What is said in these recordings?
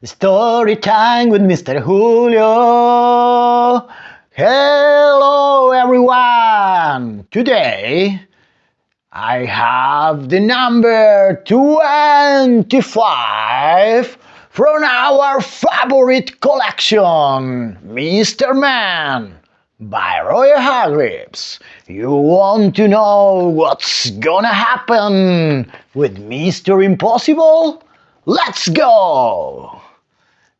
Story time with Mr. Julio. Hello everyone. Today I have the number 25 from our favorite collection, Mr. Man by Roger Hargreaves. You want to know what's gonna happen with Mr. Impossible? Let's go!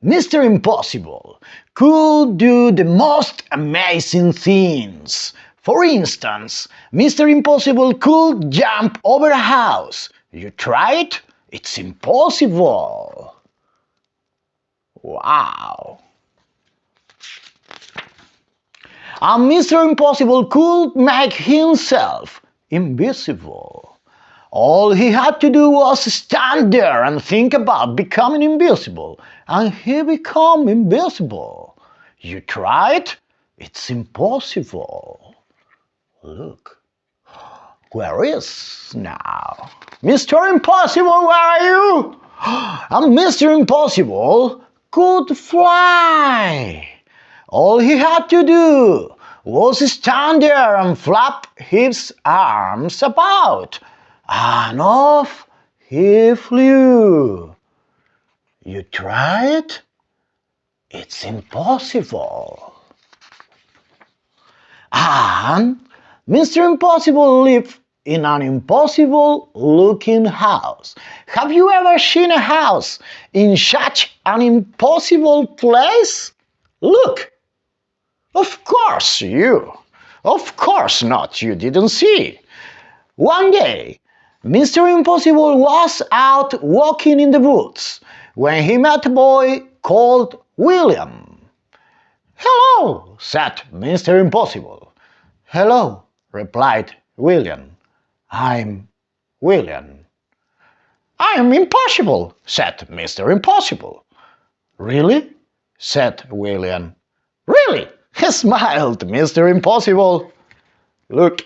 Mr. Impossible could do the most amazing things. For instance, Mr. Impossible could jump over a house. You try it? It's impossible. Wow. And Mr. Impossible could make himself invisible. All he had to do was stand there and think about becoming invisible, and he became invisible. You try it? It's impossible. Look, where is now? Mr. Impossible, where are you? And Mr. Impossible could fly. All he had to do was stand there and flap his arms about. And off he flew. You try it? It's impossible. And Mr. Impossible lived in an impossible-looking house. Have you ever seen a house in such an impossible place? Look! Of course you! Of course not, you didn't see. One day, Mr. Impossible was out walking in the woods when he met a boy called William. "Hello," said Mr. Impossible. "Hello," replied William. "I'm William." "I'm impossible," said Mr. Impossible. "Really?" said William. "Really?" smiled Mr. Impossible. Look,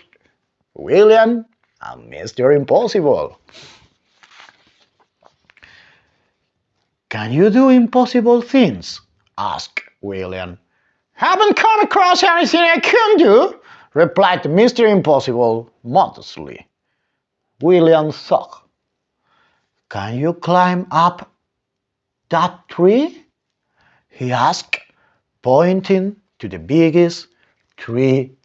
William and Mr. Impossible. "Can you do impossible things?" asked William. "Haven't come across anything I can do," replied Mr. Impossible modestly. William thought. "Can you climb up that tree?" he asked, pointing to the biggest tree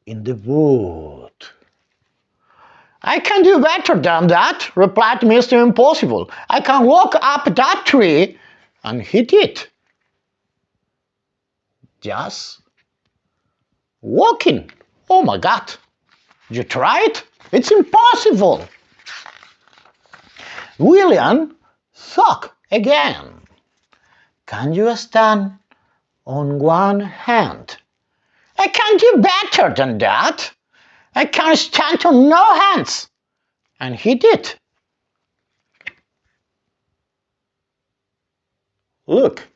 in the wood. "I can do better than that," replied Mr. Impossible. "I can walk up that tree." And he did. Just walking. Oh my God. You try it? It's impossible. William thought again. "Can you stand on one hand?" "I can do better than that. I can stand on no hands." And he did. Look.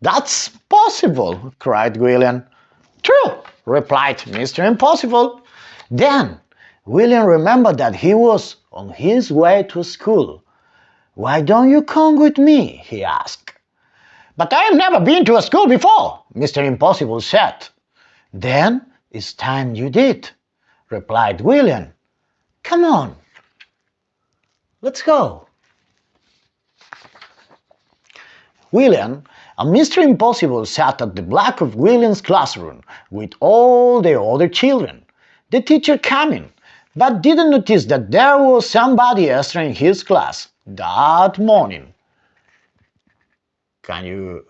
"That's possible," cried William. "True," replied Mr. Impossible. Then William remembered that he was on his way to school. "Why don't you come with me?" he asked. "But I have never been to a school before," Mr. Impossible said. "Then it's time you did," replied William. "Come on, let's go." William and Mr. Impossible sat at the back of William's classroom with all the other children. The teacher came in, but didn't notice that there was somebody extra in his class that morning. Can you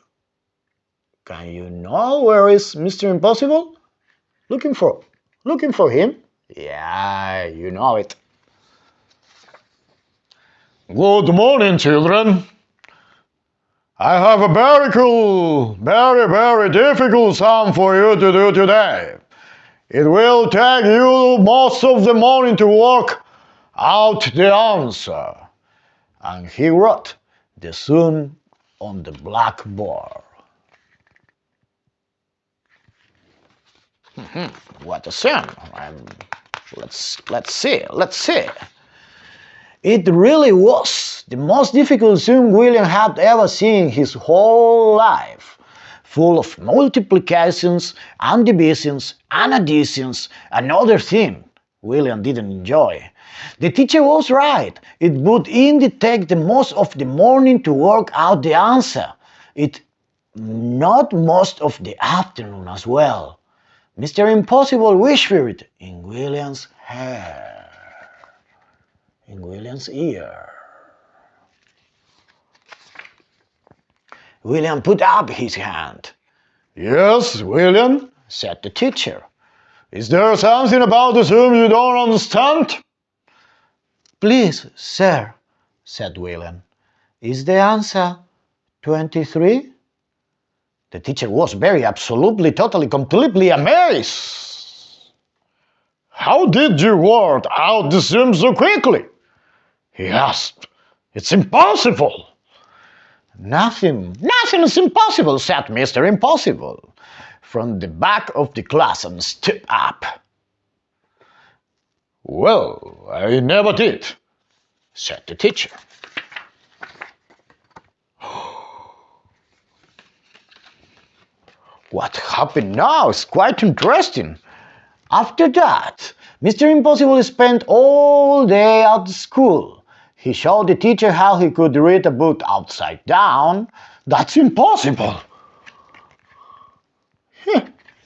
know where is Mr. Impossible? Looking for him? Yeah, you know it. "Good morning, children. I have a very cool, very difficult sum for you to do today. It will take you most of the morning to work out the answer." And he wrote the sum on the blackboard. What a sum! Let's see. It really was the most difficult sum William had ever seen in his whole life, full of multiplications and divisions and additions and other things William didn't enjoy. The teacher was right. It would indeed take the most of the morning to work out the answer. It not most of the afternoon as well. Mr. Impossible whispered in William's hair, in William's ear. William put up his hand. "Yes, William," said the teacher. "Is there something about the sum you don't understand?" "Please, sir," said William, "is the answer 23? The teacher was very absolutely, totally, completely amazed. "How did you work out the sum so quickly?" he asked. "It's impossible." Nothing is impossible," said Mr. Impossible from the back of the class and stood up. "Well, I never did," said the teacher. What happened now is quite interesting. After that, Mr. Impossible spent all day at the school. He showed the teacher how he could read a book upside down. That's impossible.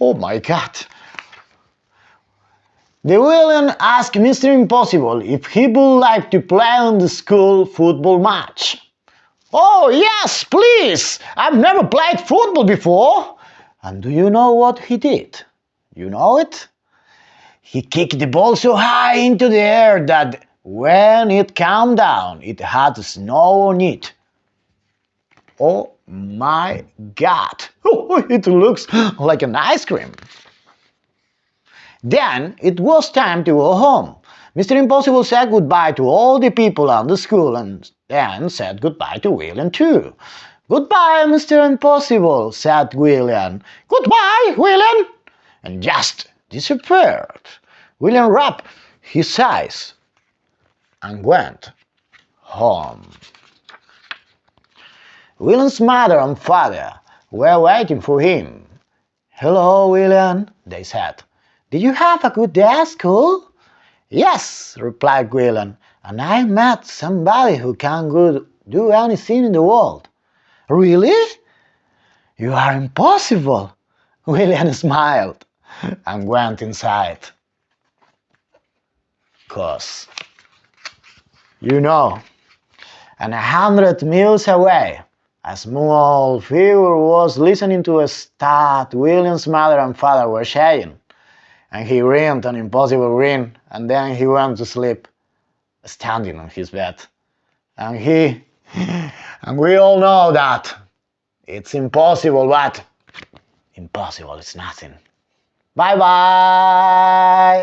Oh my God. The villain asked Mr. Impossible if he would like to play on the school football match. "Oh yes, please! I've never played football before." And do you know what he did? You know it? He kicked the ball so high into the air that when it came down, it had snow on it. Oh my God! It looks like an ice cream. Then it was time to go home. Mr. Impossible said goodbye to all the people at the school and then said goodbye to William too. "Goodbye, Mr. Impossible," said William. "Goodbye, William," and just disappeared. William rubbed his eyes and went home. William's mother and father were waiting for him. "Hello, William," they said. "Did you have a good day at school?" "Yes," replied William, "and I met somebody who can do anything in the world." "Really? You are impossible." William smiled and went inside. 'Cause, you know, and 100 miles away, a small figure was listening to a stat William's mother and father were saying, and he grinned an impossible grin, and then he went to sleep, standing on his bed. And we all know that it's impossible, but impossible is nothing. Bye bye!